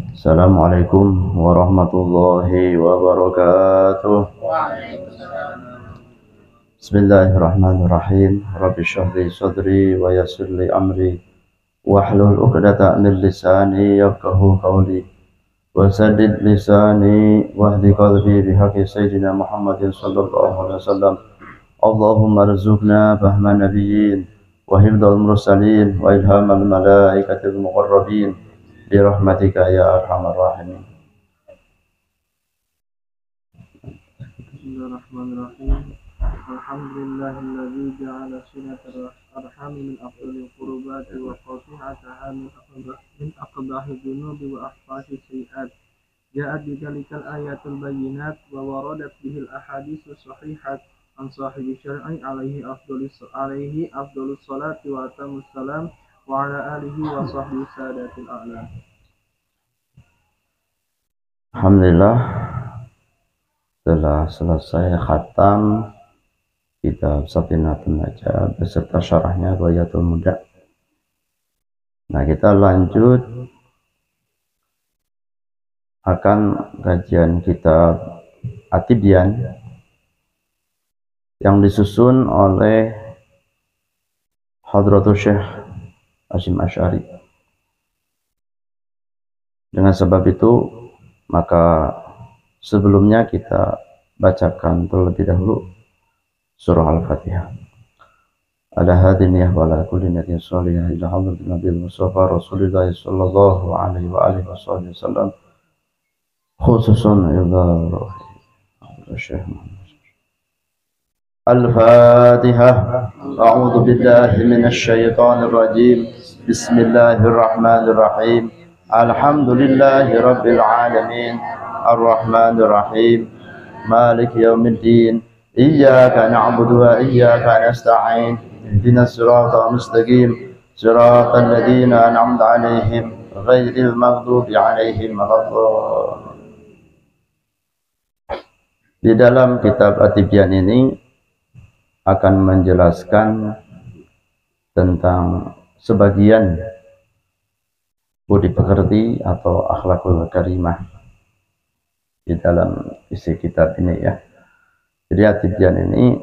Assalamualaikum warahmatullahi wabarakatuh. Bismillahirrahmanirrahim. Rabbi shrah li sadri wa yassir li amri wahlul 'uqdatam min lisani yafqahu qawli wa saddid lisani wahdi qalbi bihaqqi sayyidina Muhammadin sallallahu alaihi wasallam. Allahumma rzuqna fahman nabiyyin wa hifdzal mursalin wa ilhamal malaikatil muqarrabin birahmatika ya arhamar rahimin. Bismillahirrahmanirrahim. Alhamdulillahilladzi ja'ala silatal arhami min afdhalil qurbati wa qati'ataha min aqbahi dhunubi wa ahfashi sayi'at. Ja'at bidzalikal ayatul bayyinat wa waradat bihil ahaditsus sahihat an sahibi syar'i alaihi afdhalus salati wa atamus salam wa ala alihi wa sahbihi sadatil a'lam. Alhamdulillah, telah selesai khatam kitab Safinatun Najah beserta syarahnya Ghayatul Muda. Nah, kita lanjut akan kajian kitab At-Tibyan yang disusun oleh Hadratus Syekh Hasyim Asy'ari. Dengan sebab itu, maka sebelumnya kita bacakan terlebih dahulu surah Al-Fatihah. Ala hadiniyah wa ala kulli niyatin shalihah ila hadratin Nabil Mustafa Rasulullah sallallahu alaihi wa alihi wasallam, khususan ila Syekh Al-Fatihah. A'udzu billahi minasy syaithanir rajim. Bismillahirrahmanirrahim. Alhamdulillahi rabbil alamin. Ar-Rahmanir Rahim. Maliki yaumiddin. Iyyaka na'budu wa iyyaka nasta'in. Ihdinas siratal mustaqim. Siratal ladzina an'amta 'alaihim ghairil maghdubi 'alaihim waladdallin. Di dalam kitab At-Tibyan ini akan menjelaskan tentang sebagian budi pekerti atau akhlakul karimah di dalam isi kitab ini ya. Jadi At-Tibyan ini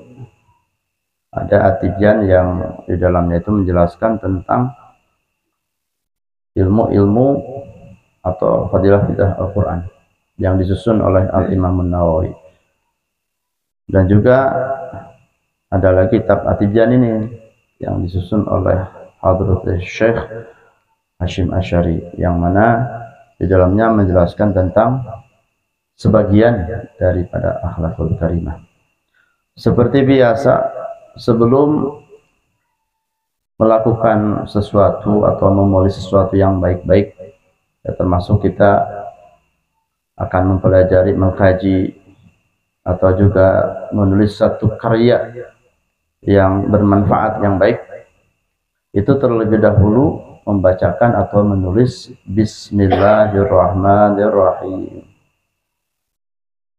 ada At-Tibyan yang di dalamnya itu menjelaskan tentang ilmu-ilmu atau fadilah-fadilah Al-Quran yang disusun oleh Al-Imam An-Nawawi. Dan juga ada lagi kitab At-Tibyan ini yang disusun oleh Hadratus Syekh Hasyim Asy'ari, yang mana di dalamnya menjelaskan tentang sebagian daripada akhlakul karimah. Seperti biasa, sebelum melakukan sesuatu atau memulai sesuatu yang baik-baik, ya, termasuk kita akan mempelajari, mengkaji, atau juga menulis satu karya yang bermanfaat, yang baik, itu terlebih dahulu membacakan atau menulis Bismillahirrahmanirrahim.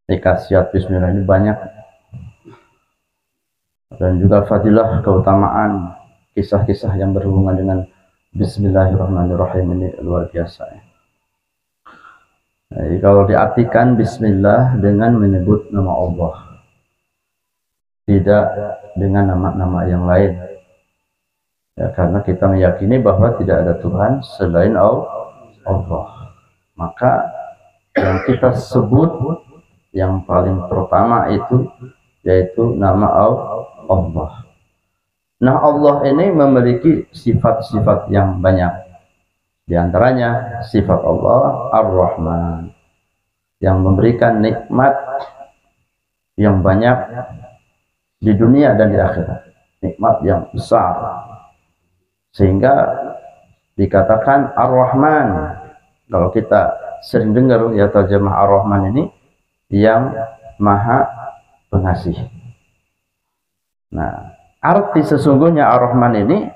Khasiat Bismillah ini banyak, dan juga fadilah, keutamaan, kisah-kisah yang berhubungan dengan Bismillahirrahmanirrahim ini luar biasa. Jadi kalau diartikan Bismillah dengan menyebut nama Allah, tidak dengan nama-nama yang lain, ya, karena kita meyakini bahwa tidak ada Tuhan selain Allah. Maka yang kita sebut yang paling pertama itu yaitu nama Allah. Nah, Allah ini memiliki sifat-sifat yang banyak. Di antaranya sifat Allah Ar-Rahman, yang memberikan nikmat yang banyak di dunia dan di akhirat, nikmat yang besar, sehingga dikatakan Ar-Rahman. Kalau kita sering dengar ya terjemah Ar-Rahman ini, yang maha pengasih. Nah, arti sesungguhnya Ar-Rahman ini,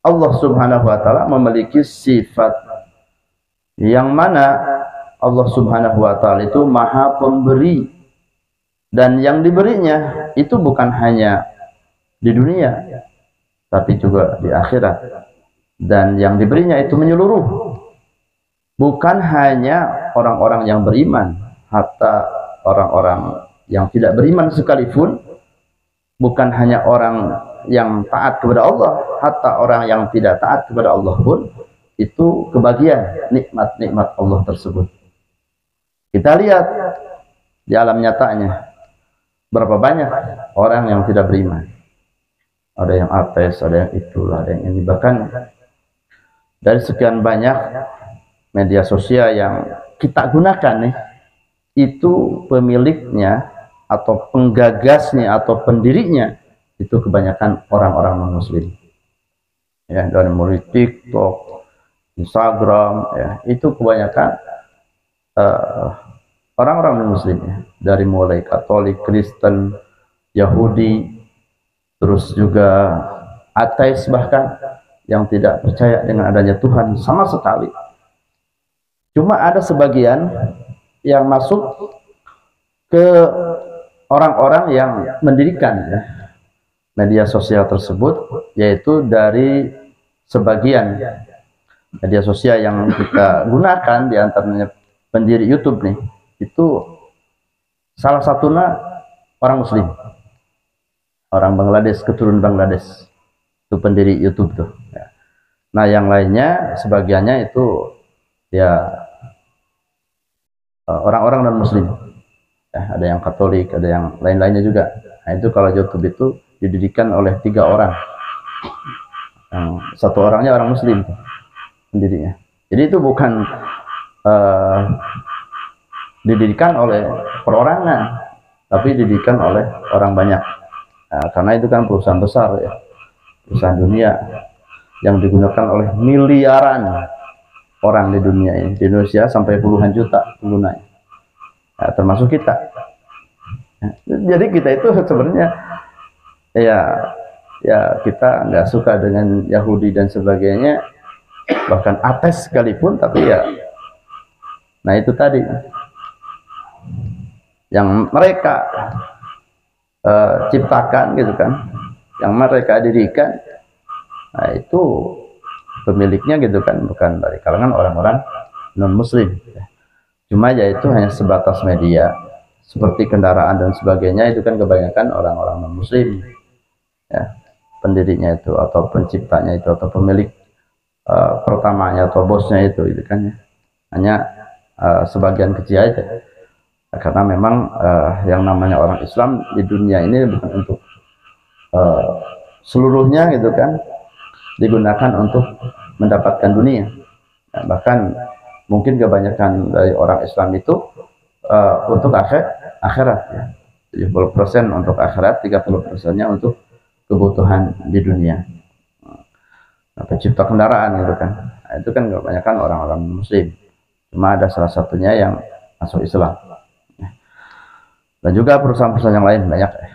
Allah Subhanahu wa ta'ala memiliki sifat yang mana Allah Subhanahu wa ta'ala itu maha pemberi, dan yang diberinya itu bukan hanya di dunia tapi juga di akhirat, dan yang diberinya itu menyeluruh. bukan hanya orang-orang yang beriman, hatta orang-orang yang tidak beriman sekalipun, bukan hanya orang yang taat kepada Allah, hatta orang yang tidak taat kepada Allah pun itu kebagian nikmat-nikmat Allah tersebut. Kita lihat di alam nyatanya berapa banyak orang yang tidak beriman. Ada yang ateis, ada yang itulah, ada yang ini. Bahkan dari sekian banyak media sosial yang kita gunakan nih, itu pemiliknya atau penggagasnya atau pendirinya itu kebanyakan orang-orang non-muslim. Ya, dari mulai TikTok, Instagram, ya, itu kebanyakan orang-orang non-muslim, ya. Dari mulai Katolik, Kristen, Yahudi, terus juga ateis, bahkan yang tidak percaya dengan adanya Tuhan sama sekali. Cuma ada sebagian yang masuk ke orang-orang yang mendirikan, ya, media sosial tersebut, yaitu dari sebagian media sosial yang kita gunakan, diantaranya pendiri YouTube nih, itu salah satunya orang Muslim, orang Bangladesh, keturunan Bangladesh, itu pendiri YouTube tuh. Ya. Nah, yang lainnya sebagiannya itu ya orang-orang non Muslim. Ya, ada yang Katolik, ada yang lain-lainnya juga. Nah, itu kalau YouTube itu didirikan oleh 3 orang. Yang satu orangnya orang Muslim pendirinya. Jadi itu bukan didirikan oleh perorangan, tapi didirikan oleh orang banyak. Nah, karena itu kan perusahaan besar, ya, perusahaan dunia yang digunakan oleh miliaran orang di dunia ini. Di Indonesia sampai puluhan juta penggunanya, ya, termasuk kita. Jadi kita itu sebenarnya ya kita nggak suka dengan Yahudi dan sebagainya, bahkan ateis sekalipun, tapi ya, nah itu tadi yang mereka ciptakan gitu kan, yang mereka dirikan, nah itu pemiliknya gitu kan bukan dari kalangan orang-orang non Muslim, cuma ya itu hanya sebatas media seperti kendaraan dan sebagainya, itu kan kebanyakan orang-orang non Muslim, ya, pendirinya itu atau penciptanya itu atau pemilik pertamanya atau bosnya itu kan, ya, hanya sebagian kecil aja. Karena memang yang namanya orang Islam di dunia ini bukan untuk seluruhnya gitu kan, digunakan untuk mendapatkan dunia. Nah, bahkan mungkin kebanyakan dari orang Islam itu untuk akhirat, ya. 70% untuk akhirat, 30%-nya untuk kebutuhan di dunia. Nah, pencipta kendaraan gitu kan, nah, itu kan kebanyakan orang-orang Muslim. Cuma ada salah satunya yang masuk Islam. Dan juga perusahaan-perusahaan yang lain banyak, ya.